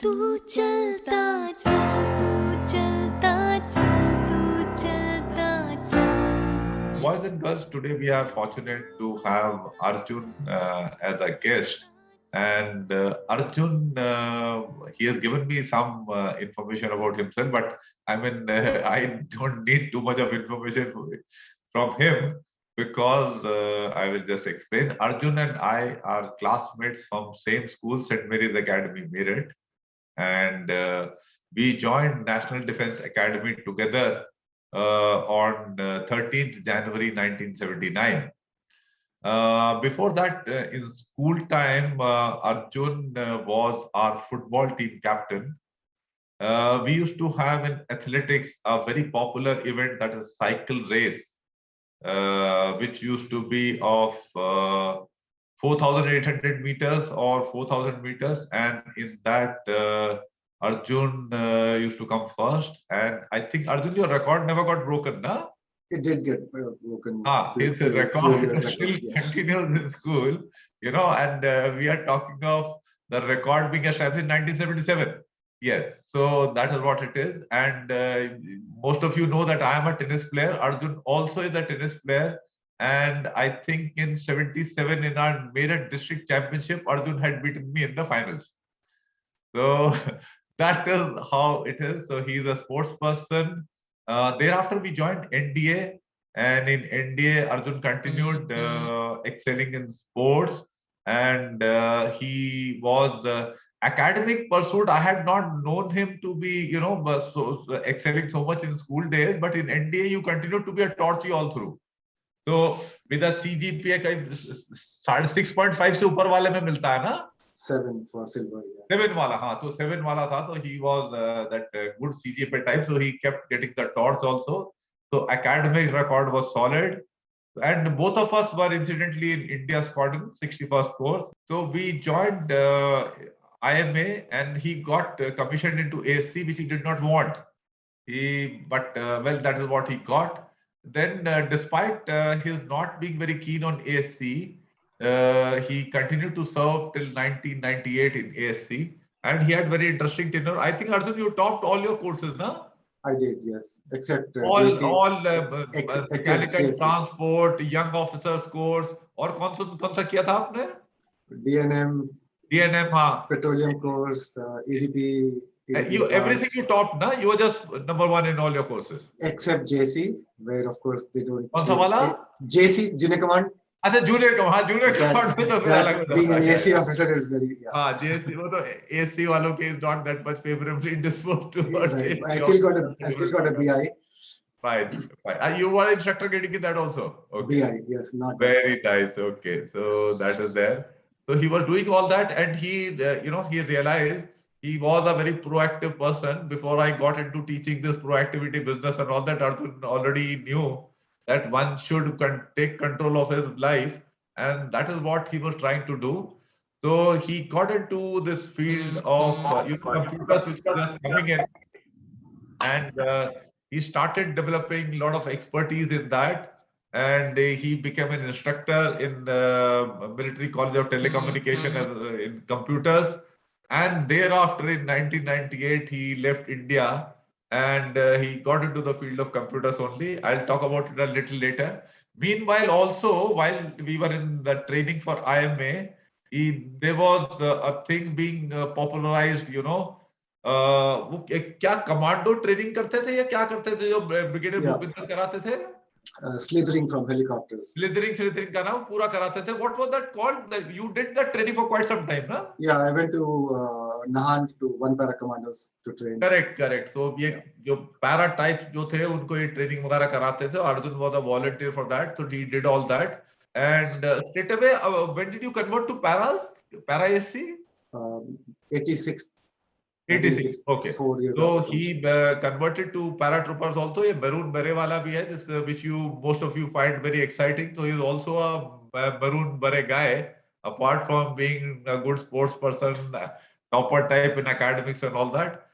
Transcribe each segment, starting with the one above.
तू चलता चल तू चलता चल तू चलता चल. Boys and girls, today we are fortunate to have Arjun as a guest. And Arjun, he has given me some information about himself, but I mean, I don't need too much of information from him because I will just explain. Arjun and I are classmates from same school, St. Mary's Academy, Meerut, and we joined National Defense Academy together on 13th January 1979. Before that, in school time, Arjun was our football team captain. We used to have in athletics a very popular event, that is cycle race, which used to be of 4,800 meters or 4,000 meters, and in that Arjun used to come first. And I think, Arjun, your record never got broken, na? It did get broken. His record still continues in school, and we are talking of the record being established in 1977. Yes, so that is what it is. And most of you know that I am a tennis player. Arjun also is a tennis player. And I think in 77 in our Meerut district championship, Arjun had beaten me in the finals. So that is how it is. So he is a sports person. Thereafter, we joined NDA, and in NDA, Arjun continued excelling in sports, and he was academic pursuit. I had not known him to be, excelling so much in school days, but in NDA, you continued to be a torchy all through. So with a CGPA का 6.5 से ऊपर वाले में मिलता है ना? 7 for silver. Yeah. 7 वाला, हाँ, तो 7 वाला था, so he was that good CGPA type, so he kept getting the torch also. So academic record was solid, and both of us were incidentally in India squadron, 61st course. So we joined IMA, and he got commissioned into ASC, which he did not want. But that is what he got. Then, despite his not being very keen on ASC, he continued to serve till 1998 in ASC, and he had very interesting tenure. I think, Arjun, you topped all your courses, na? I did, yes, except all mechanical transport, young officers course, और कौन सा किया था आपने? DNM, हाँ. Petroleum course, EDP. Everything you topped, na? You were just number one in all your courses. Except JC, where of course they don't. कौन सा वाला? JC, Junior Command. अच्छा, जूनियर कमांड में तो अलग being an AC officer is very, yeah. हाँ, JC, वो तो AC वालों के is not that much favorably disposed towards. Right. I still got a BI. Fine. You were instructor getting in that also. Okay. BI, yes, not very nice. Okay, so that is there. So he was doing all that, and he, he realized he was a very proactive person. Before I got into teaching this proactivity business and all that, Arjun already knew that one should take control of his life, and that is what he was trying to do. So he got into this field of computers, which were just coming in, and he started developing a lot of expertise in that, and he became an instructor in Military College of Telecommunication in computers. And thereafter, in 1998, he left India, and he got into the field of computers only. I'll talk about it a little later. Meanwhile, also, while we were in the training for IMA, there was a thing being popularized, वो क्या commando training करते थे या क्या करते थे जो brigadier Bhupinder कराते थे? Slithering from helicopters. Slithering का नाम पूरा कराते थे. What was that called? You did that training for quite some time, na? Yeah, I went to Nahan to one para commandos to train. Correct. So ये जो para types जो थे उनको ये training वगैरह कराते थे. Arjun was a volunteer for that, so he did all that. And straight away, when did you convert to para SC? 86. 86. Okay. 4 years. So he converted to paratroopers also. A maroon beret wala bhi hai, this, which most of you find very exciting. So he is also a maroon beret guy. Apart from being a good sports person, topper type in academics and all that.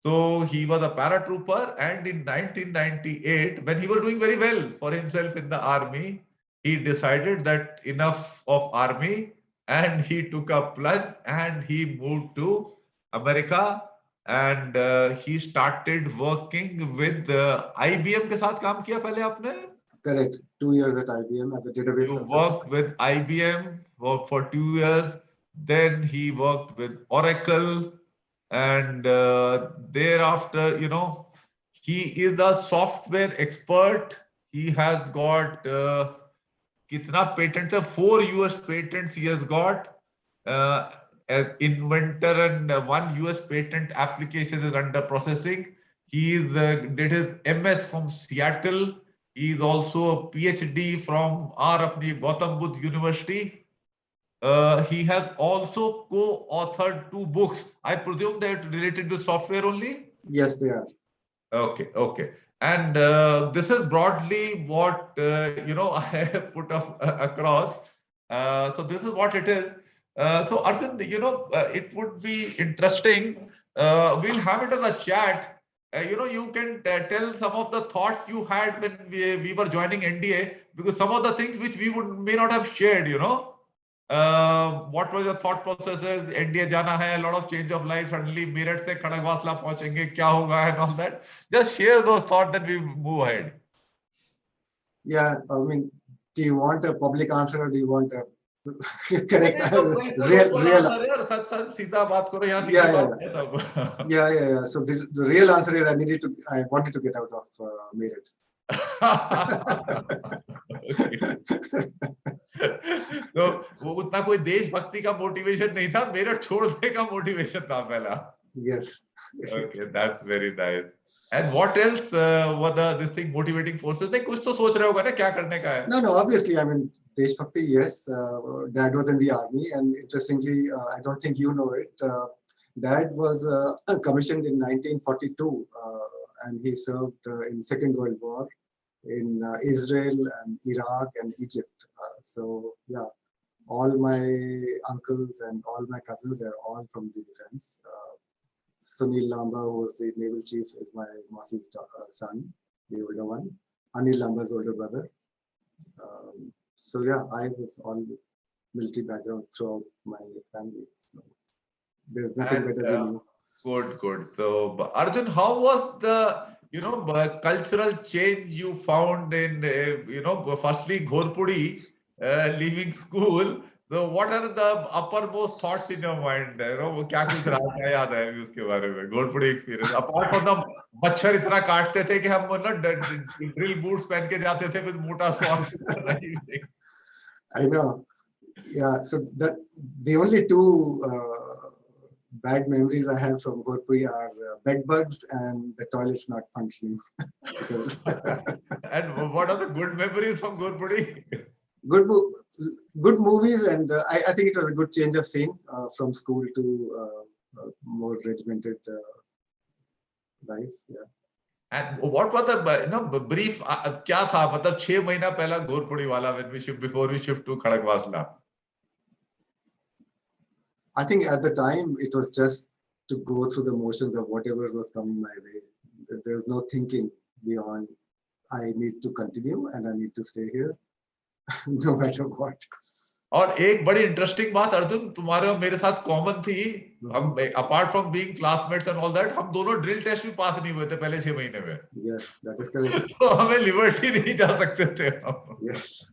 So he was a paratrooper, and in 1998, when he was doing very well for himself in the army, he decided that enough of army, and he took a plunge and he moved to America, and he started working with IBM के साथ काम किया पहले आपने? Correct. 2 years at IBM as a database You consultant. worked with IBM, worked for 2 years. Then he worked with Oracle, and thereafter, he is a software expert. He has got kitna patents? 4 US patents he has got. As inventor, and 1 US patent application is under processing. He did his MS from Seattle. He is also a PhD from our Gautam Buddha University. He has also co-authored 2 books. I presume they're related to software only? Yes, they are. Okay. And this is broadly what, I have put across. So this is what it is. So Arjun, it would be interesting. We'll have it as a chat. You can tell some of the thoughts you had when we were joining NDA, because some of the things which we may not have shared, what was your thought processes? NDA jana hai, a lot of change of life. Suddenly, Meerut se Khadagwasla pahunchenge, kya hoga, and all that. Just share those thoughts, then we move ahead. Yeah, I mean, do you want a public answer or do you want a correct real? Yeah. So the real answer is I wanted to get out of Meerut. तो वो उतना कोई देशभक्ति का motivation नहीं था, मेरठ छोड़ने का मोटिवेशन था पहला. Yes. Okay, that's very nice. And what else were this thing motivating forces? नहीं, कुछ तो सोच रहे होगा ना क्या करने का है? No, obviously, I mean, Deshbhakti, yes. Dad was in the army, and interestingly, I don't think you know it. Dad was commissioned in 1942, and he served in Second World War in Israel and Iraq and Egypt. So yeah, all my uncles and all my cousins are all from the defense. Sunil Lamba, who was the naval chief, is my Masi's son, the older one. Anil Lamba's older brother. So yeah, I was all military background throughout my family. So there's nothing better than you. Good. So Arjun, how was the cultural change you found in firstly Ghorpudi, leaving school? So what are the uppermost thoughts in your mind? वो क्या कुछ रहा था, याद है अभी उसके बारे में? Ghorpudi experience. Apart from the मच्छर इतना काटते थे कि हम drill boots पहन के जाते थे with मोटा sword. I know. Yeah. So the only two bad memories I have from Ghorpudi are bed bugs and the toilets not functioning. And what are the good memories from Ghorpudi? Good movies, and I think it was a good change of scene from school to more regimented life. Yeah. And what was the brief? क्या था मतलब 6 महीना पहला Ghorpudi वाला before we shift to Khadagwasla? I think at the time it was just to go through the motions of whatever was coming my way. There's no thinking beyond. I need to continue and I need to stay here, no matter what. और एक बड़ी interesting बात अर्जुन तुम्हारे और मेरे साथ common थी, हम apart from being classmates and all that, हम दोनों ड्रिल टेस्ट भी पास नहीं हुए थे पहले 6 महीने में. Yes, that is correct. तो हमें लिबर्टी नहीं जा सकते थे हम. Yes.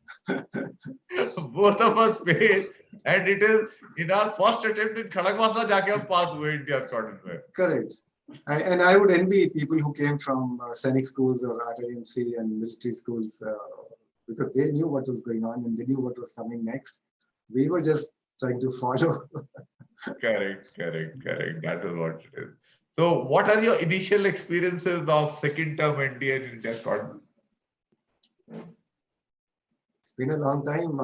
Both of us failed, and it is in our first attempt in Khadagwasla जाके हम पास हुए इंडिया स्क्वाड्रन में. Correct. And I would envy people who came from Sainik schools or RIMC and military schools because they knew what was going on and they knew what was coming next. We were just trying to follow. Correct. That is what it is. So, what are your initial experiences of second term NDA in India squadron? It's been a long time.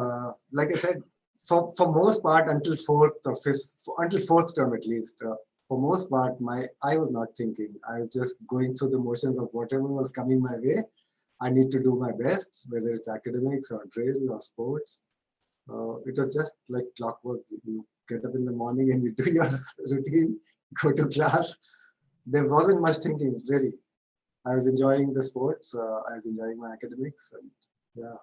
Like I said, for most part until fourth term at least. For most part, I was not thinking. I was just going through the motions of whatever was coming my way. I need to do my best, whether it's academics or drill or sports. It was just like clockwork. You get up in the morning and you do your routine, go to class. There wasn't much thinking, really. I was enjoying the sports. I was enjoying my academics. And yeah.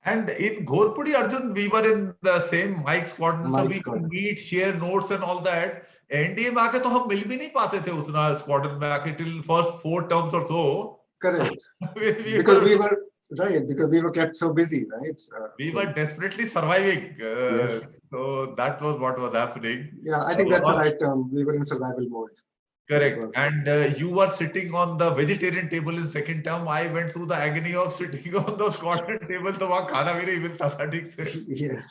And in Ghorpudi, Arjun, we were in the same Mike squadron, so we could meet, share notes and all that. NDA में आके तो हम मिल भी नहीं पाते थे उतना squadron में आके till first 4 terms or so. Correct. we Because were we were right, because we were kept so busy, right? we So, were desperately surviving. Yes. So that was what was happening. yeah, I think that's the Uh, right term. We were in survival mode. Correct. And you were sitting on the vegetarian table in second term. I went through the agony of sitting on the squadron table. तो वहाँ खाना भी नहीं मिलता था ठीक से. Yes.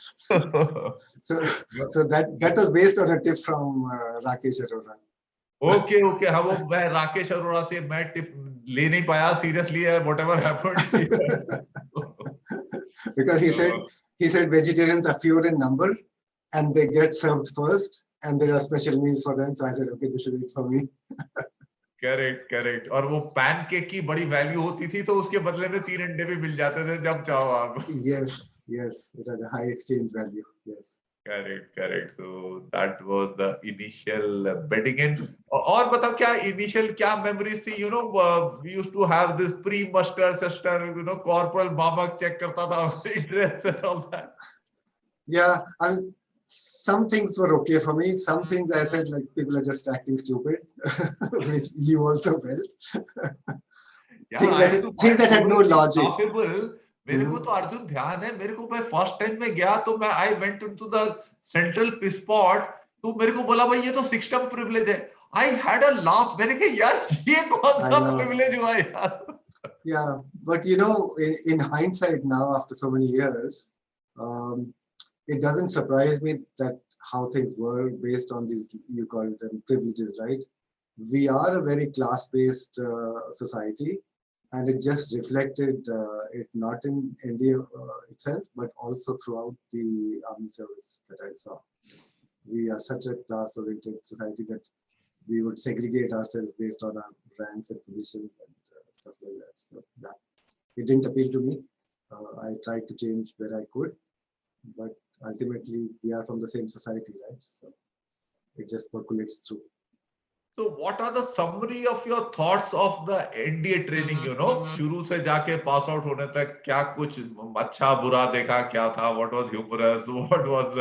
So that was based on a tip from Rakesh Arora. Okay okay हाँ वो मैं राकेश अरोड़ा से मैं टिप ले नहीं पाया seriously whatever happened. Because he said vegetarians are fewer in number and they get served first and there are special meals for them. So I said, okay, this is it for me. Correct और वो pancake की बड़ी value होती थी तो उसके बदले में 3 अंडे भी मिल जाते थे जब चाहो आप. Yes, it had a high exchange value. Yes. Correct. So that was the initial bedding in. और बताओ क्या initial क्या memories थी? You know, we used to have this pre-muster sister, you know, corporal Babak check करता था interest and all that. Yeah, I mean, some things were okay for me. Some things I said like people are just acting stupid, which you also felt. Things that had no logic. मेरे को तो अर्जुन ध्यान है मेरे को मैं first time में गया तो मैं I went into the central spot तो मेरे को बोला भाई ये तो 6 टर्म प्रिविलेज है. आई हैड अ लाफ मैंने कहा यार ये कौन सा प्रिविलेज हुआ यार. Yeah, but you know, in hindsight now after so many years, it doesn't surprise me that how things were based on these, you call them privileges, right? We are a very class-based society. And it just reflected it not in India itself, but also throughout the army service that I saw. We are such a class-oriented society that we would segregate ourselves based on our ranks and positions and stuff like that. So yeah, it didn't appeal to me. I tried to change where I could, but ultimately we are from the same society, right? So it just percolates through. So what are the summary of your thoughts of the NDA training, you know, शुरू से जाके pass out होने तक क्या कुछ अच्छा बुरा देखा क्या था, what was humorous, what was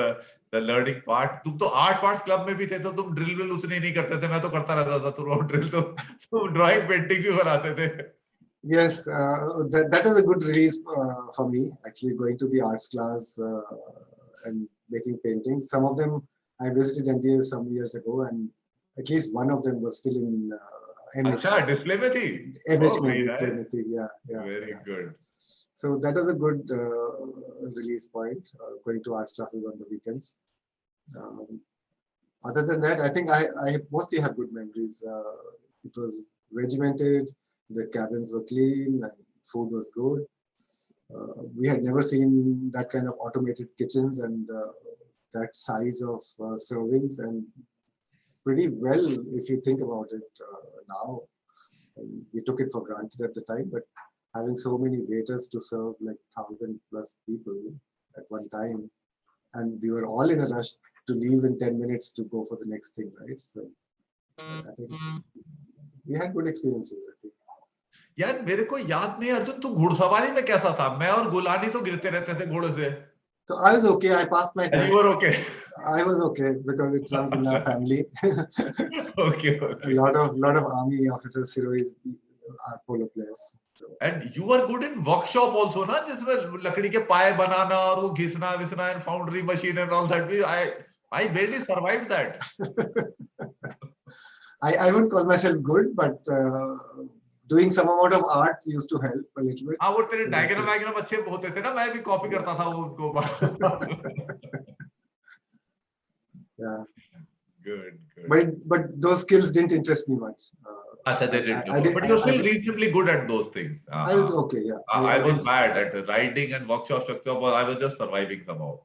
the learning part. तुम तो आर्ट पार्ट्स क्लब में भी थे तो तुम ड्रिल विल उतने नहीं करते थे, मैं तो करता रहता था थ्रू आउट ड्रिल. तो तुम ड्राइंग पेंटिंग भी बनाते थे. Yes, that was a good release for me, actually going to the arts class and making paintings. Some of them I visited NDA some years ago and at least one of them was still in MH. अच्छा display में थी. MH में display में थी. Yeah. Very good. So that was a good release point, going to arts classes on the weekends. Other than that, I think I mostly have good memories. It was regimented, the cabins were clean, and food was good. We had never seen that kind of automated kitchens and that size of servings, and pretty well if you think about it now. And we took it for granted at the time, but having so many waiters to serve like 1,000+ people at one time, and we were all in a rush to leave in 10 minutes to go for the next thing, right? So I think we had good experiences, I think. यार मेरे को याद नहीं अर्जुन तू घुड़सवारी में कैसा था? मैं और गुलानी तो गिरते रहते थे घोड़े से. So I was okay. I passed my test. You were okay. I was okay because it runs in our family. Okay. A lot of army officers, Sirohi, are polo players. So. And you were good in workshop also, na? जिसमें लकड़ी के पाए बनाना और वो घिसना विसना and foundry machine and all that. I barely survived that. I wouldn't call myself good, but doing some amount of art used to help a little bit. हाँ वो तेरे diagram अच्छे होते थे ना, मैं भी कॉपी करता था वो उनको. Yeah. Good. But those skills didn't interest me much. Achha, they didn't. But you're still reasonably good at those things. I was okay, yeah. I was bad at riding and workshop structure, but I was just surviving somehow.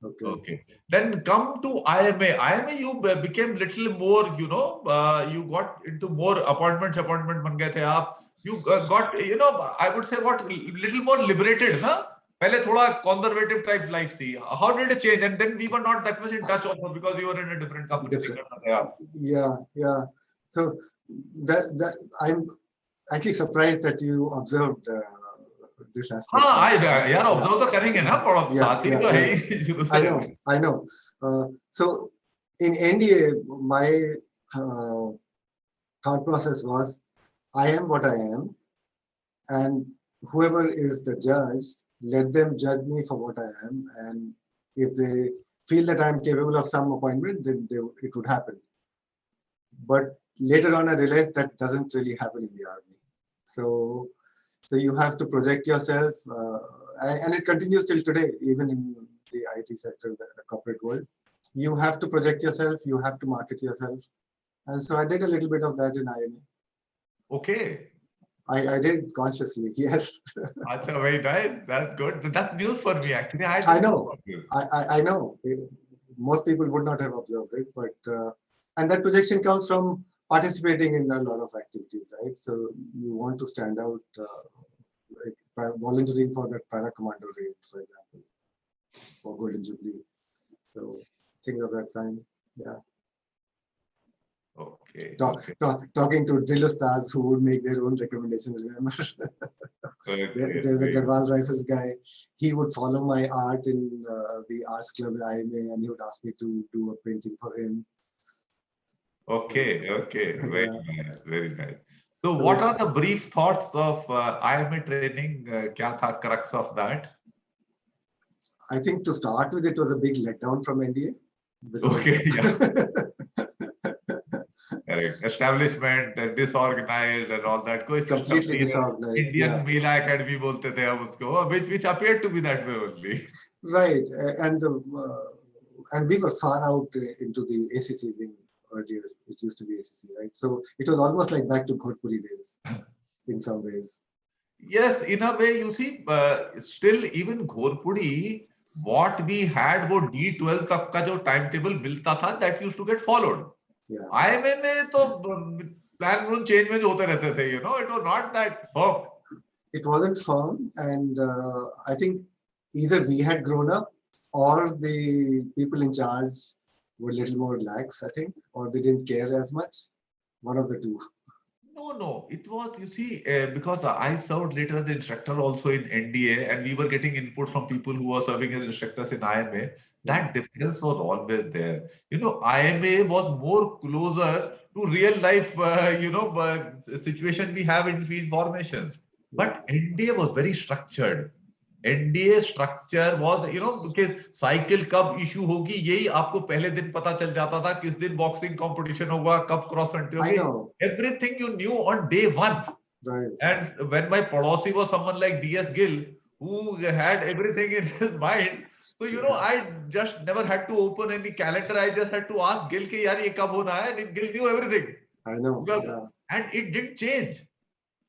Okay. Then come to IMA. IMA, you became little more, you know, you got into more appointment ban gaye the aap. You got, you know, I would say what, little more liberated, huh? पहले थोड़ा conservative type life थी. How did it change? And then we were not that much in touch also because you were in a different company. Yeah. So that I'm actually surprised that you observed this aspect. हाँ, यार observe तो करेंगे ना, साथ ही तो है. I know. So in NDA, my thought process was, I am what I am, and whoever is the judge, let them judge me for what I am, and if they feel that I am capable of some appointment, then it would happen. But later on, I realized that doesn't really happen in the army. So you have to project yourself, and it continues till today, even in the IT sector, the corporate world. You have to project yourself, you have to market yourself. And so I did a little bit of that in IMA. Okay. I did consciously, yes. That's very nice. That's good. That's news for me, actually. I know. I know. Most people would not have observed it, but and that projection comes from participating in a lot of activities, right? So you want to stand out, like volunteering for that para commander raid, for example, for Golden Jubilee. So things of that kind, yeah. Okay. Talking to drill ustads who would make their own recommendations. Remember, there's a Garhwal Rifles guy. He would follow my art in the arts club at IMA, and he would ask me to do a painting for him. Okay. Very Yeah. nice. Very nice. So what are the brief thoughts of IMA training? Kya tha crux of that? I think to start with, it was a big letdown from NDA. Okay, yeah. Correct. Establishment, disorganized and all that. Completely disorganized. Indian Mela Academy bolte the hum usko, which appeared to be that way only. Right, and we were far out into the ACC wing earlier. It used to be ACC, right? So it was almost like back to Ghotpuri days in some ways. Yes, in a way, you see, still even Ghorpudi, what we had वो D12 तक का जो timetable मिलता था, that used to get followed. Yeah. IMA में तो plan rule change में जो होते रहते थे, you know, it was not that firm. It wasn't firm, and I think either we had grown up or the people in charge were a little more lax, I think, or they didn't care as much. One of the two. No, it was, you see, because I served later as instructor also in NDA, and we were getting input from people who were serving as instructors in IMA. That difference was always there. You know, IMA was more closer to real life, situation we have in field formations. But NDA was very structured. NDA structure was, you know, cycle कब issue होगी यही आपको पहले दिन पता चल जाता था, किस दिन बॉक्सिंग कंपटीशन होगा, कब क्रॉस कंट्री होगी. Everything you knew on day one. Right. And when my padosi was someone like DS Gill, who had everything in his mind, so you know, I just never had to open any calendar. I just had to ask Gill कि यार ये कब होना है, and Gill knew everything. I know. Because, and it didn't change.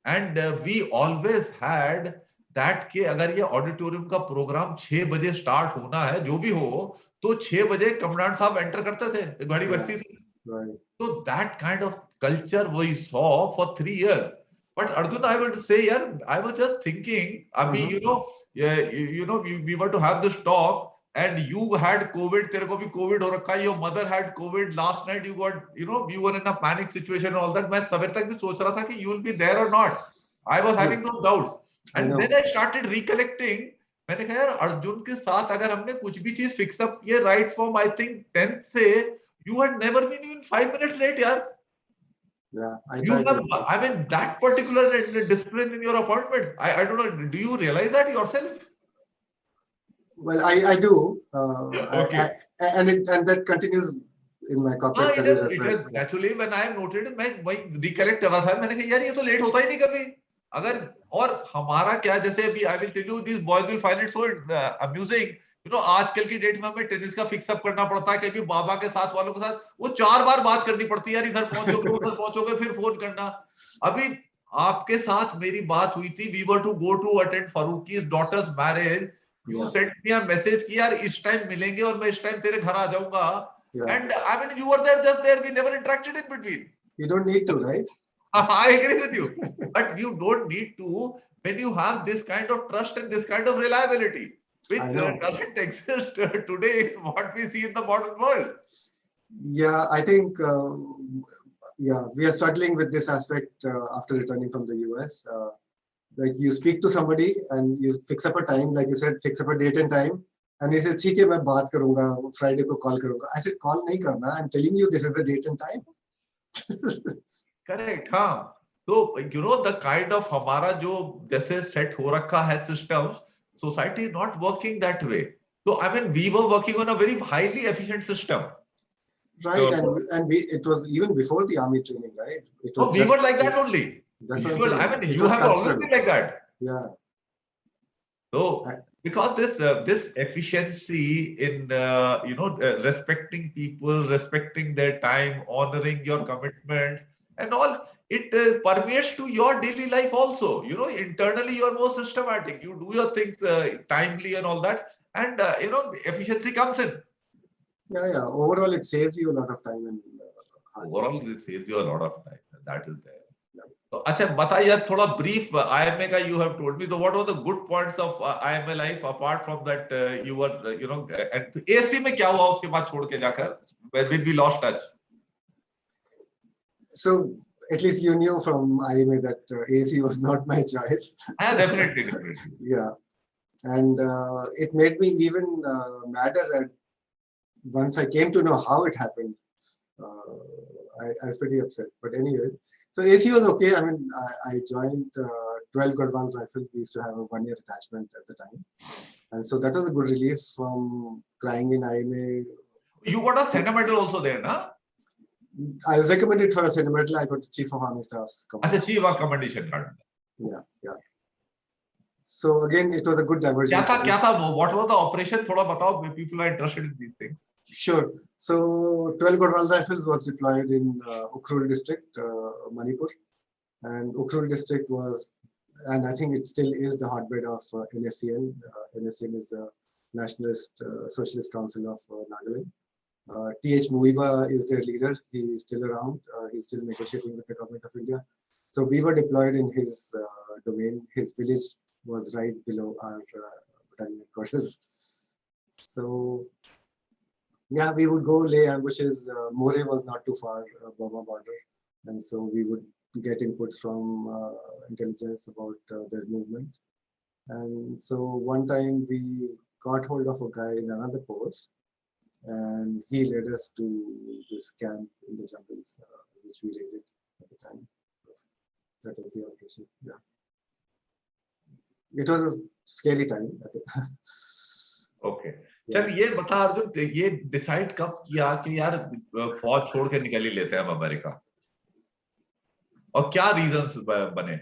And we always had that कि अगर ये auditorium का प्रोग्राम 6 बजे स्टार्ट होना है, जो भी हो, तो 6 बजे कमांडेंट साहब एंटर करते थे, घड़ी बजती थी. So that kind of culture we saw for 3 years. But Arjun, I would say, yeah, I was just thinking, Abhi, we were to have this talk, and you had COVID, तेरे को भी COVID हो रखा है, your mother had COVID, last night you got, you were in a panic situation and all that. मैं सवेर तक भी सोच रहा था कि you will be there or not. I was having those doubts. And then I started recollecting. मैंने कहा यार अर्जुन के साथ अगर हमने कुछ भी चीज फिक्स अप किए right from I think 10th से, you had never been even 5 minutes late, yaar. Yeah, I mean, that particular discipline in your appointments. I don't know. Do you realize that yourself? Well, I do. Okay. And that continues in my corporate career as well. Actually, when I noted, मैं recollect कर रहा था, मैंने कहा यार ये तो late होता ही नहीं कभी. अगर और हमारा क्या जैसे अभी I will tell you, these boys will find it so amusing. You know, आजकल की डेट में हमें टेनिस का फिक्स अप करना पड़ता है, कभी बाबा के साथ वालों के साथ वो 4 बार बात करनी पड़ती है यार, इधर पहुंचोगे उधर पहुंचोगे फिर फोन करना. अभी आपके साथ मेरी बात हुई थी, we were to go to attend Faruqi's daughter's marriage. You sent me a message कि यार इस टाइम मिलेंगे और मैं इस टाइम तेरे घर आ जाऊंगा. And I mean, you were there, just there. We never interacted in between. You don't need to, right? I agree with you. But you don't need to when you have this kind of trust and this kind of reliability, which doesn't exist today in what we see in the modern world. Yeah, I think, we are struggling with this aspect after returning from the US. Like you speak to somebody and you fix up a time, like you said, fix up a date and time, And he said, ठीक है मैं बात करूँगा Friday को call करूँगा. I said call नहीं करना. I'm telling you this is the date and time. Correct, हाँ. तो you know the kind of हमारा जो जैसे set हो रखा है systems, society is not working that way. So I mean we were working on a very highly efficient system. Right, So, and we it was even before the army training, right? It no, was we just, were like that only. that's what I'm Usual, I saying. mean It you was have always cultural. been like that. Yeah. So I- because this efficiency in respecting people, respecting their time, honoring your commitments and all, it permeates to your daily life also. You know, internally you are more systematic. You do your things timely and all that, and efficiency comes in. yeah. Overall, it saves you a lot of time and hard work. Overall, it saves you a lot of time. That is there. Yeah. तो अच्छा बताइए यार थोड़ा brief IMA का you have told me. So what were the good points of IMA life apart from that you were and AC में क्या हुआ उसके बाद छोड़ के जाकर when we lost touch? So at least you knew from IMA that AC was not my choice. Yeah, definitely. Yeah, and it made me even madder at once I came to know how it happened. I was pretty upset. But anyway, so AC was okay. I mean, I joined 12 Gurwal Rifles. We used to have a 1-year attachment at the time. And so that was a good relief from crying in IMA. You got a sentimental also there, na? I was recommended for a sentimental. I got the Chief of Army Staff's अच्छा chief of commendation card. Yeah. So again, it was a good diversion. क्या था what was the operation? थोड़ा बताओ. People are interested in these things. Sure. So 12 Gurwal Rifles was deployed in Ukhrul district, Manipur, and Ukhrul district was, and I think it still is, the hotbed of NSCN. NSCN is the Nationalist Socialist Council of Nagaland. T.H. Muiva is their leader. He is still around. He's still negotiating with the government of India. So we were deployed in his domain. His village was right below our battalion headquarters. So yeah, we would go lay ambushes. More was not too far, Burma border, and so we would get inputs from intelligence about their movement. And so one time we got hold of a guy in another post, and he led us to this camp in the jungles, which we raided at the time. That was the operation. Yeah, it was a scary time, I think. Okay. चल ये बता अर्जुन ये decide कब किया कि यार फौज छोड़ के निकल ही लेते हैं हम अमेरिका और क्या रीजंस बने?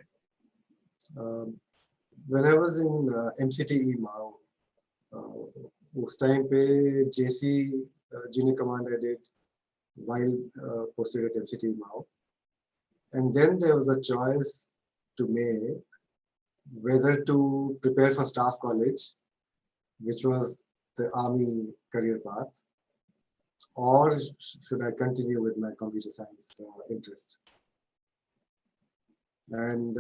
When I was in MCTE Mao, उस टाइम पे JC junior command I did while posted at MCTE Mao, and then there was a choice to make whether to prepare for staff college, which was the army career path, or should I continue with my computer science interest. And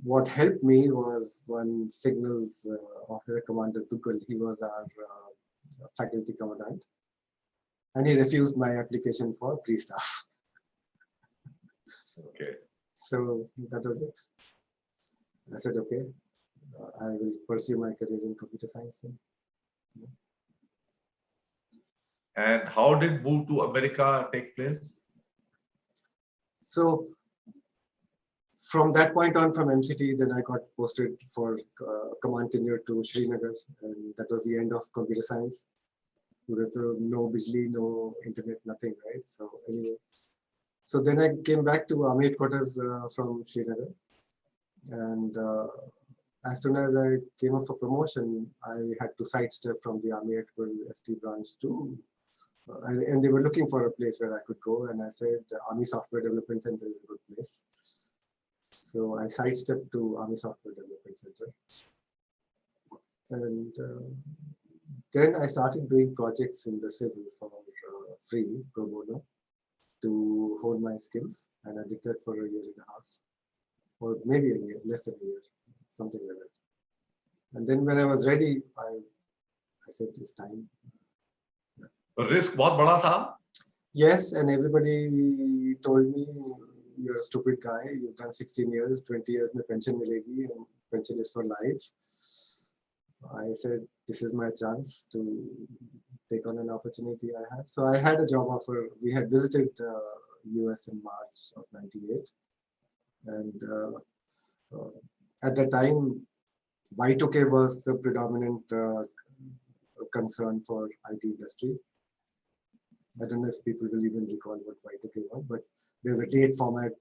what helped me was one signals of Commander Tukul. He was our faculty commandant, and he refused my application for pre-staff. Okay. So that was it. I said, okay, I will pursue my career in computer science then. And how did move to America take place? So from that point on, from MCT, then I got posted for command tenure to Srinagar, and that was the end of computer science. There's no bijli, no internet, nothing, right? So anyway, so then I came back to Army headquarters from Srinagar, and as soon as I came up for promotion, I had to sidestep from the Army headquarters ST branch to, and they were looking for a place where I could go, and I said Army Software Development Center is a good place. So I sidestepped to Army Software Development Center, and then I started doing projects in the civil for free, pro bono, to hone my skills, and I did that for a year and a half, or maybe a year, less than a year, something like that. And then when I was ready, I said it's time. Risk बहुत बड़ा था. Yes, and everybody told me, you're a stupid guy, you've done 16 years, 20 years में pension मिलेगी, and pension is for life. I said, this is my chance to take on an opportunity I have. So I had a job offer. We had visited US in March of '98. And at the time, Y2K was the predominant concern for IT industry. I don't know if people will even recall what Y2K was, but there's a date format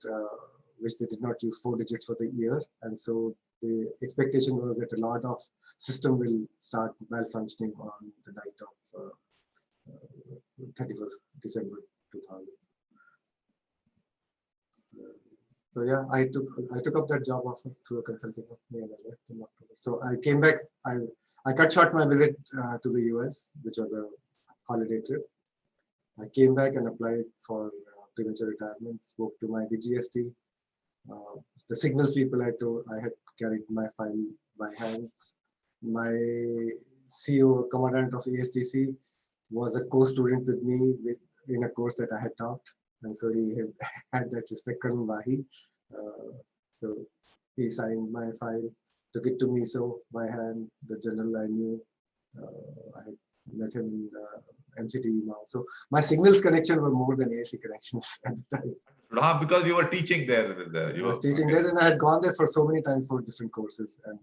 which they did not use 4 digits for the year. And so the expectation was that a lot of system will start malfunctioning on the night of 31st December 2000. So yeah, I took up that job offer through a consulting company and I left in October. So I came back. I cut short my visit to the US, which was a holiday trip. I came back and applied for premature retirement. Spoke to my DGST. The signals people I had carried my file by hand. My CEO, commandant of ASTC, was a co-student with me in a course that I had taught. And so he had that respect, Colonel Wahi. So he signed my file, took it to MISO by hand. The general I knew, I had met him in MCT email. So my signals connection were more than AC connections at the time. Because you were teaching there. I was teaching there and I had gone there for so many times for different courses. And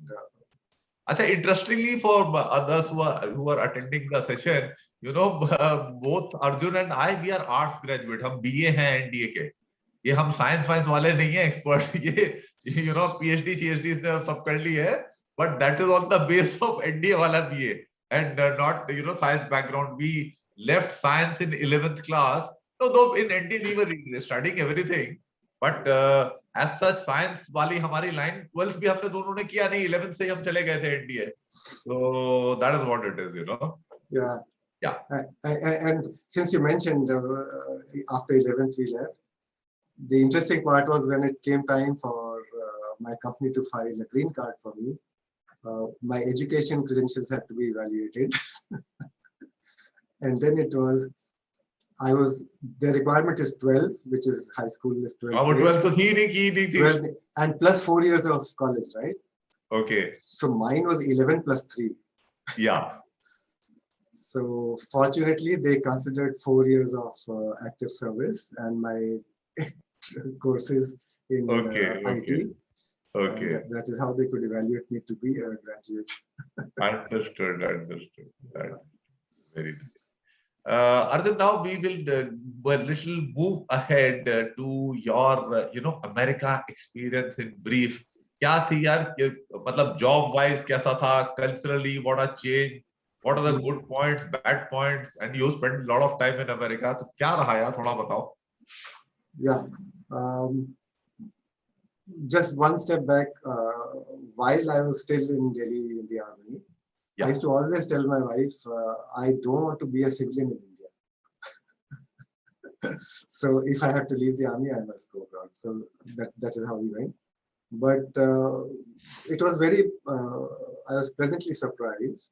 interestingly, for others who are attending the session, both Arjun and I, we are arts graduate. हम BA हैं NDA के. ये हम science वाले नहीं हैं expert. ये PhD, ChD ने सब कर ली है. But that is on the base of NDA वाला BA and not science background. We left science in 11th class. So though in NDA we were studying everything, but as such science वाली हमारी line 12th भी हमने दोनों ने किया नहीं. 11th से हम चले गए थे NDA. So that is what it is, Yeah. Yeah. And since you mentioned after 11th we left, the interesting part was when it came time for my company to file a green card for me, my education credentials had to be evaluated. And then the requirement is 12, which is high school is 12. 12 तो थी नहीं 12, and plus 4 years of college, right? Okay. So mine was 11 plus 3. Yeah. So fortunately, they considered 4 years of active service and my courses in IT. Okay. That is how they could evaluate me to be a graduate. Understood. Very nice. Arjun, now we will little move ahead to your America experience in brief. क्या थी यार? मतलब job wise कैसा था? Culturally, what a change? What are the good points, bad points? And you spent a lot of time in America. So क्या रहा यार? थोड़ा बताओ. Yeah. Just one step back. While I was still in Delhi in the army, I used to always tell my wife, I don't want to be a civilian in India. So if I have to leave the army, I must go abroad. So that is how we went. But it was I was pleasantly surprised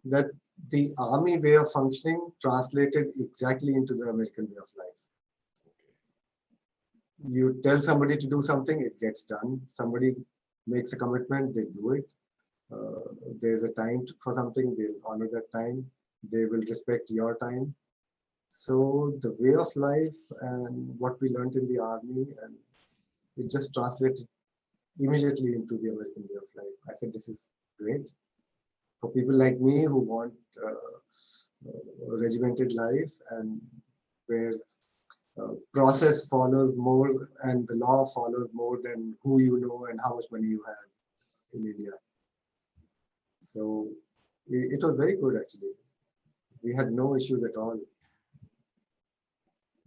that the army way of functioning translated exactly into the American way of life. You tell somebody to do something, it gets done. Somebody makes a commitment, they do it. There's a time for something, they'll honor that time. They will respect your time. So the way of life and what we learned in the army, and it just translated immediately into the American way of life. I said, this is great. For people like me who want a regimented life and where process follows more and the law follows more than who you know and how much money you have in India. So it was very good actually. We had no issues at all.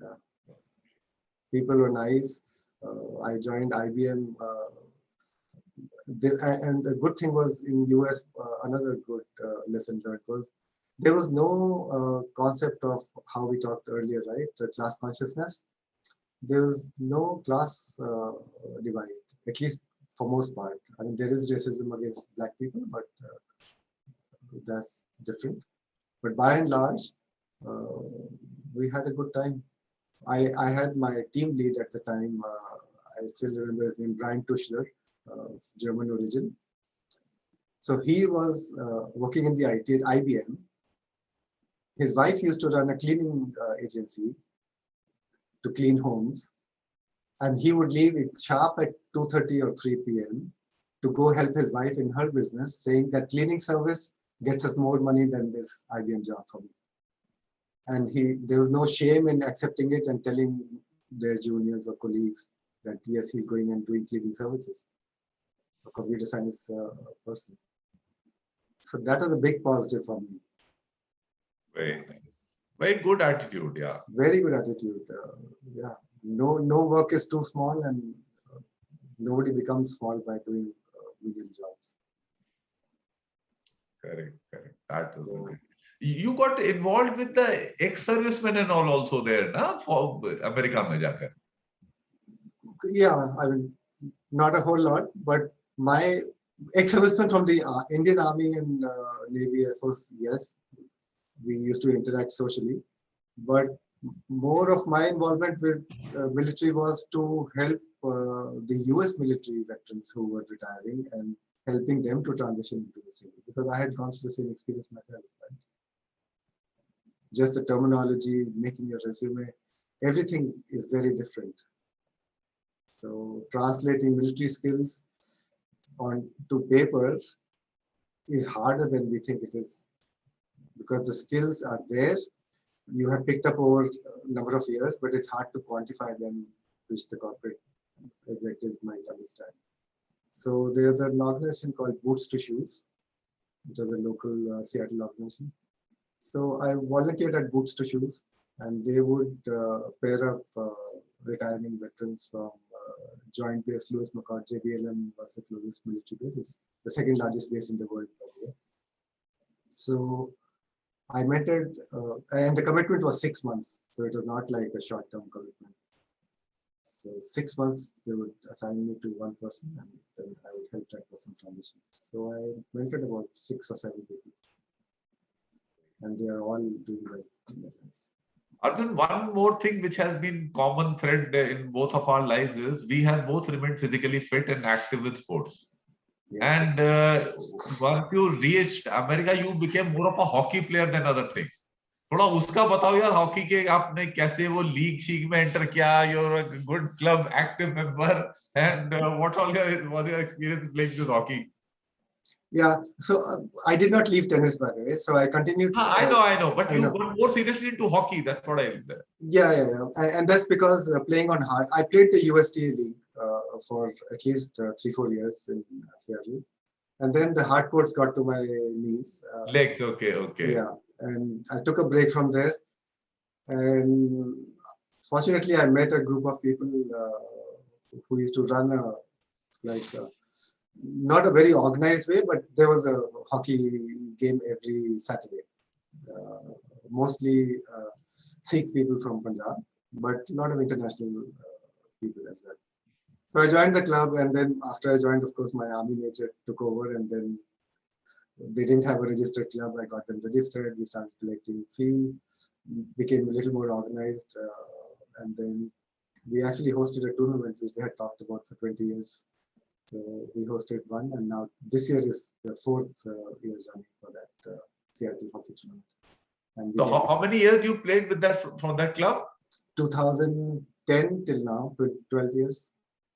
Yeah. People were nice. I joined IBM. And the good thing was in US, another good lesson learned was there was no concept of how we talked earlier, right? Class consciousness. There was no class divide, at least for most part. I mean, there is racism against Black people, but that's different. But by and large, we had a good time. I had my team lead at the time. I still remember his name, Brian Tuschler, of German origin. So he was working in the IT at IBM. His wife used to run a cleaning agency to clean homes, and he would leave it sharp at 2:30 or 3 p.m. to go help his wife in her business, saying that cleaning service gets us more money than this IBM job for me. And there was no shame in accepting it and telling their juniors or colleagues that yes, he's going and doing cleaning services, a computer science person. So that was a big positive for me. Very nice. Very good attitude, yeah. Very good attitude. Yeah, no work is too small, and nobody becomes small by doing medium jobs. Correct. That is good. You got involved with the ex-servicemen and all also there, na? For America mein jaakar. Yeah, I mean, not a whole lot, but my ex-servicemen from the Indian Army and Navy, Air Force, yes, we used to interact socially. But more of my involvement with military was to help the US military veterans who were retiring and helping them to transition into the civil, because I had gone through the same experience myself. Right? Just the terminology, making your resume, everything is very different. So translating military skills onto paper is harder than we think it is, because the skills are there. You have picked up over a number of years, but it's hard to quantify them, which the corporate executives might understand. So there's an organization called Boots to Shoes. It was a local Seattle organization. So I volunteered at Boots to Shoes, and they would pair up retiring veterans from Joint Base Lewis McCord. JBLM was the closest military base. It's the second largest base in the world, by the way. So I mentored, and the commitment was 6 months. So it was not like a short-term commitment. So 6 months, they would assign me to one person, and then I would help that person transition. So I mentored about 6 or 7 people. And they are all doing well in their lives. Arjun, one more thing which has been common thread in both of our lives is we have both remained physically fit and active with sports. Yes. And once you reached America, you became more of a hockey player than other things. थोड़ा उसका बताओ यार, hockey के आपने कैसे वो league शीग में enter किया? You're a good club active member, and what all your experience playing this hockey? Yeah, so I did not leave tennis, by the way. So I continued. I know, but you got more seriously into hockey. That's what I. Yeah. And that's because playing on hard. I played the USTA league for at least 3-4 years in Seattle, and then the hard courts got to my knees. Legs, okay. Yeah, and I took a break from there, and fortunately, I met a group of people who used to run not a very organized way, but there was a hockey game every Saturday. Mostly Sikh people from Punjab, but a lot of international people as well. So I joined the club, and then after I joined, of course, my army nature took over, and then they didn't have a registered club. I got them registered. We started collecting fee, became a little more organized, and then we actually hosted a tournament which they had talked about for 20 years. So we hosted one, and now this year is the 4th year running for that Seattle hockey tournament. And so how many years you played with that from that club? 2010 till now, 12 years.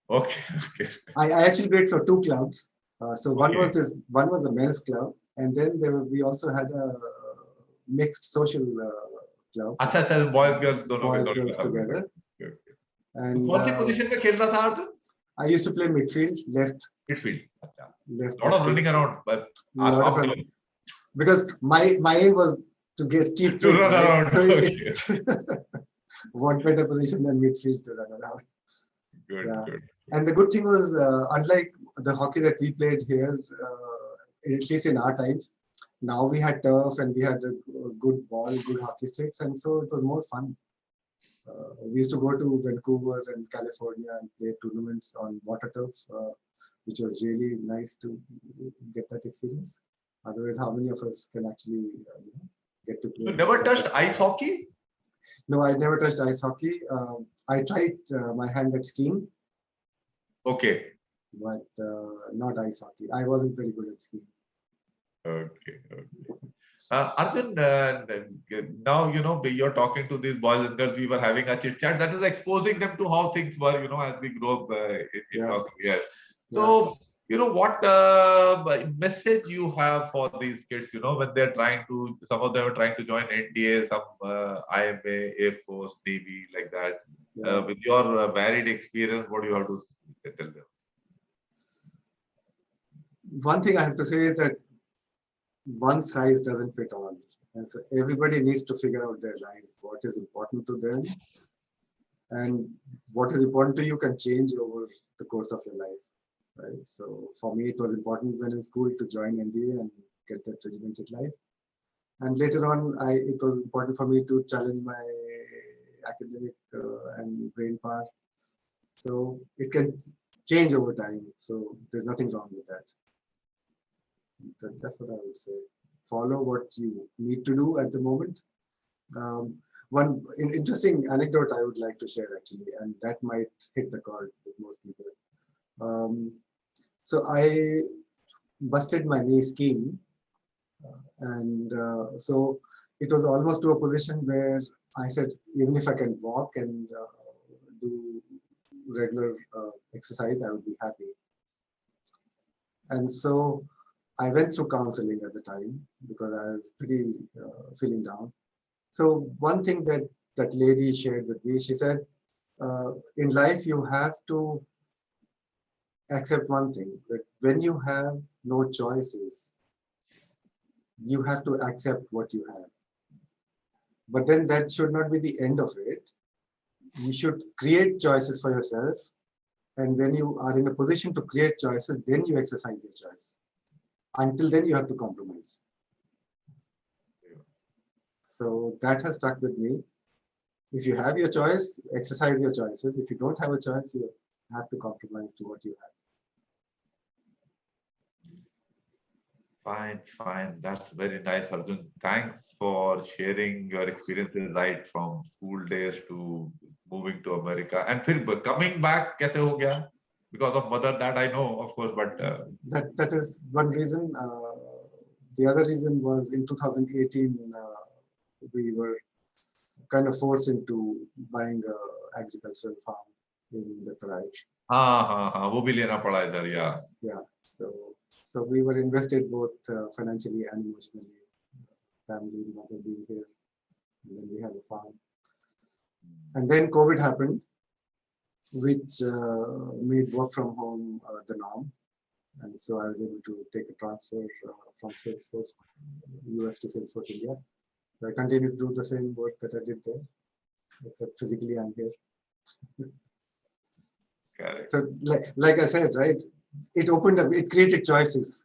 Okay. I actually played for 2 clubs. So one was a men's club, and then we also had a mixed social club. अच्छा, boys girls together. Okay. And कौन सी position में खेल रहा था Arjun? I used to play midfield, left. Midfield. Left. Lot of running around, but because my aim was to keep to run around. So it's what better position than midfield to run around. Good. And the good thing was, unlike the hockey that we played here, at least in our times, now we had turf and we had a good ball, good hockey sticks, and so it was more fun. We used to go to Vancouver and California and play tournaments on water turf, which was really nice to get that experience. Otherwise, how many of us can actually get to play? You never touched ice hockey? No, I never touched ice hockey. I tried my hand at skiing. Okay. But not ice hockey. I wasn't very good at skiing. Okay. Arjun, now you're talking to these boys and girls. We were having a chit chat that is exposing them to how things were, as we grow up in Yeah. our career. Yeah. So, what message you have for these kids? When they're some of them are trying to join NDA, some IMA, Air Force, Navy, like that. Yeah. With your varied experience, what do you have to tell them? One thing I have to say is that one size doesn't fit all. And so everybody needs to figure out their life, what is important to them, and what is important to you can change over the course of your life, right? So for me, it was important when in school to join NDA and get that regimented life. And later on, it was important for me to challenge my academic and brain power. So it can change over time. So there's nothing wrong with that. That's what I would say. Follow what you need to do at the moment. One interesting anecdote I would like to share actually, and that might hit the chord with most people. So I busted my knee skiing, and so it was almost to a position where I said, even if I can walk and do regular exercise, I would be happy. And so I went through counseling at the time because I was pretty feeling down. So one thing that lady shared with me, she said, in life you have to accept one thing, that when you have no choices, you have to accept what you have. But then that should not be the end of it. You should create choices for yourself. And when you are in a position to create choices, then you exercise your choice. Until then, you have to compromise. So that has stuck with me. If you have your choice, exercise your choices. If you don't have a choice, you have to compromise to what you have. Fine. That's very nice, Arjun. Thanks for sharing your experiences right from school days to moving to America. And फिर coming back, कैसे हो गया? Because of mother, that I know, of course, but that is one reason. The other reason was in 2018, we were kind of forced into buying an agricultural farm in the Tarai. हाँ, वो भी लेना पड़ा इधर, yeah. Yeah, so we were invested both financially and emotionally. Family, mother being here, and then we have a farm. And then COVID happened, which made work from home the norm. And so I was able to take a transfer from Salesforce US to Salesforce India. So I continue to do the same work that I did there, except physically I'm here. Correct. So like I said, right, it opened up, it created choices.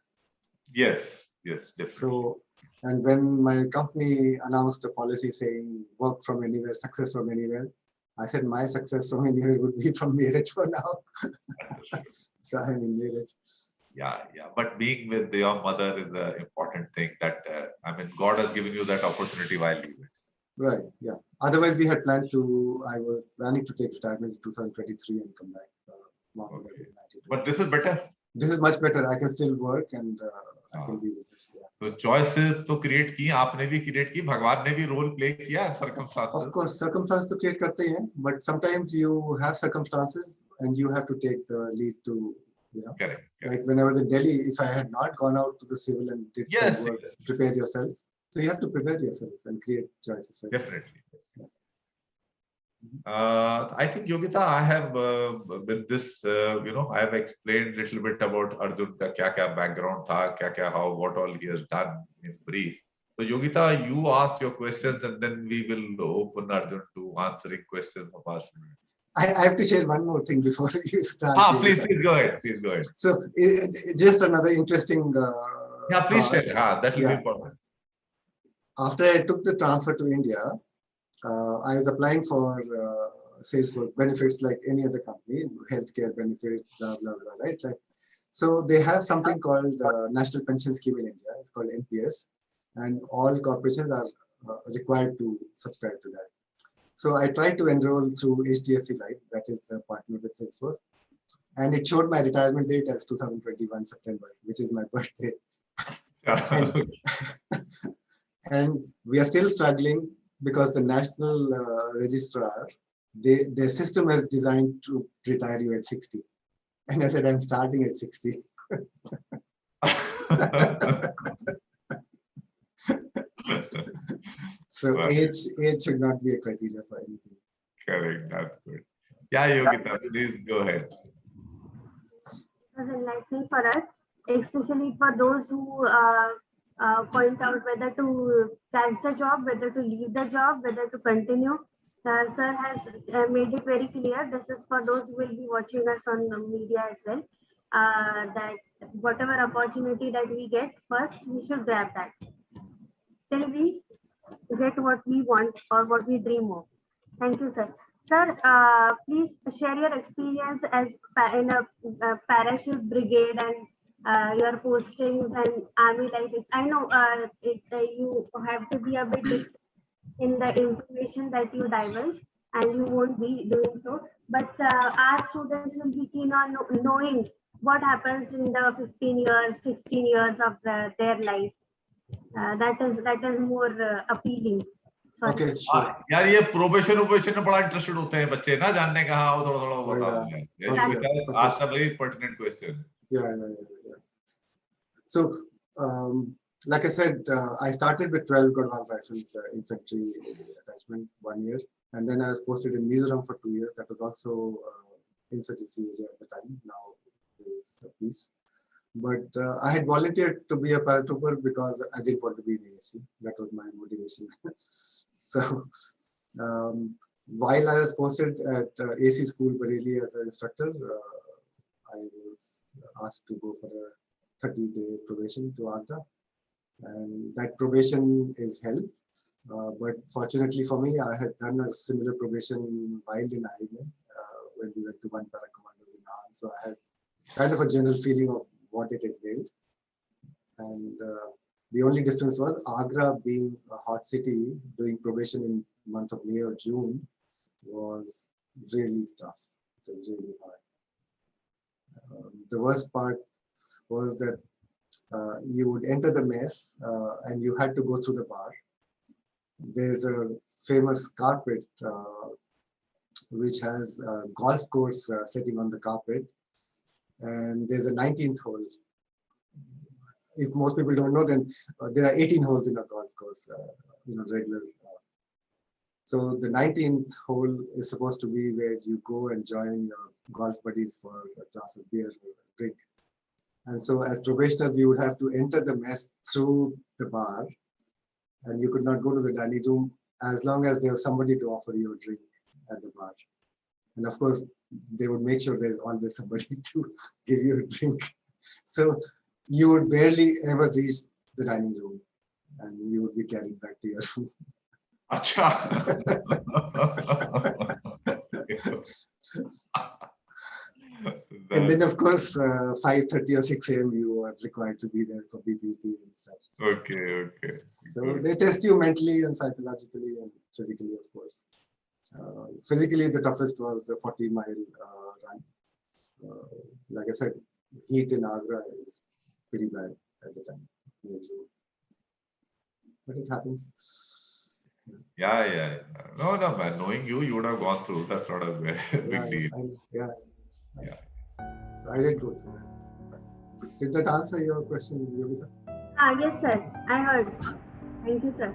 Yes, definitely. So, and when my company announced a policy saying work from anywhere, success from anywhere, I said my success from anywhere would be from Meerut for now. So I'm in Meerut. Yeah. But being with your mother is the important thing that, God has given you that opportunity while you were. Right, yeah. Otherwise, we had planned to, I was planning to take retirement in 2023 and come back. Okay. But this is better. This is much better. I can still work and I can be with it. Yeah. So choices to create की, आपने भी create की, भगवान ने भी role play किया, circumstances. Of course, circumstances to create करते हैं, but sometimes you have circumstances and you have to take the lead to, Correct. Like when I was in Delhi, if I had not gone out to the civil and did some work, prepare yourself. So you have to prepare yourself and create choices. Definitely. I think Yogita, I have with this, I have explained a little bit about Arjun ka kya background tha, how, what all he has done in brief. So Yogita, you ask your questions and then we will open Arjun to answering questions of our students. I have to share one more thing before you start. Please go ahead. So just another interesting. Please share. That will be important. After I took the transfer to India, I was applying for Salesforce benefits like any other company, healthcare benefits, blah, blah, blah, right? So they have something called National Pension Scheme in India. It's called NPS. And all corporations are required to subscribe to that. So I tried to enroll through HDFC Life, that is a partner with Salesforce. And it showed my retirement date as 2021 September, which is my birthday. And, and we are still struggling because the national registrar, their system is designed to retire you at 60. And I said, I'm starting at 60. So age should not be a criteria for anything. Correct, that's good. Yeah, Yogita, please go ahead. It was enlightening for us, especially for those who point out whether to catch the job, whether to leave the job, whether to continue. Sir has made it very clear. This is for those who will be watching us on the media as well. That whatever opportunity that we get, first we should grab that till we get what we want or what we dream of. Thank you, sir. Sir, please share your experience as in a parachute brigade and your postings and army life. I know you have to be a bit discreet in the information that you divulge, and you won't be doing so. But our students will be keen on knowing what happens in the 15 years, 16 years of their life. That is more appealing. Okay, sure. यार ये probation में बड़ा interested होते हैं बच्चे ना जानने का हाँ वो थोड़ा बता दो यार you asked a very pertinent question. Yeah. So like I said, I started with 12 Godwal Rifles infantry attachment 1 year, and then I was posted in Mizoram for 2 years. That was also insurgency area at the time. Now there is peace. But I had volunteered to be a paratrooper because I didn't want to be in ASC. That was my motivation. So while I was posted at AC School Bareilly as an instructor, I was asked to go for a 30-day probation to Agra. And that probation is held. But fortunately for me, I had done a similar probation while in IMA when we went to one para commando in Nahal. So I had kind of a general feeling of what it entailed. And the only difference was Agra being a hot city, doing probation in month of May or June was really tough. It was really hard. The worst part was that you would enter the mess and you had to go through the bar. There's a famous carpet which has a golf course sitting on the carpet, and there's a 19th hole. If most people don't know, then there are 18 holes in a golf course, regular. So the 19th hole is supposed to be where you go and join your golf buddies for a glass of beer or a drink. And so as probationers, we would have to enter the mess through the bar, and you could not go to the dining room as long as there was somebody to offer you a drink at the bar. And of course, they would make sure there's always somebody to give you a drink. So you would barely ever reach the dining room, and you would be carried back to your room. And then, of course, 5:30 or 6 a.m. you are required to be there for BPT and stuff. Okay. So they test you mentally and psychologically and physically, of course. Physically, the toughest was the 40-mile run. Like I said, heat in Agra is pretty bad at the time. But it happens. Yeah. No, man. Knowing you would have gone through. That's not a big deal. Yeah. I did go through it. Did that answer your question, Yogita? Yes, sir. I heard. Thank you, sir.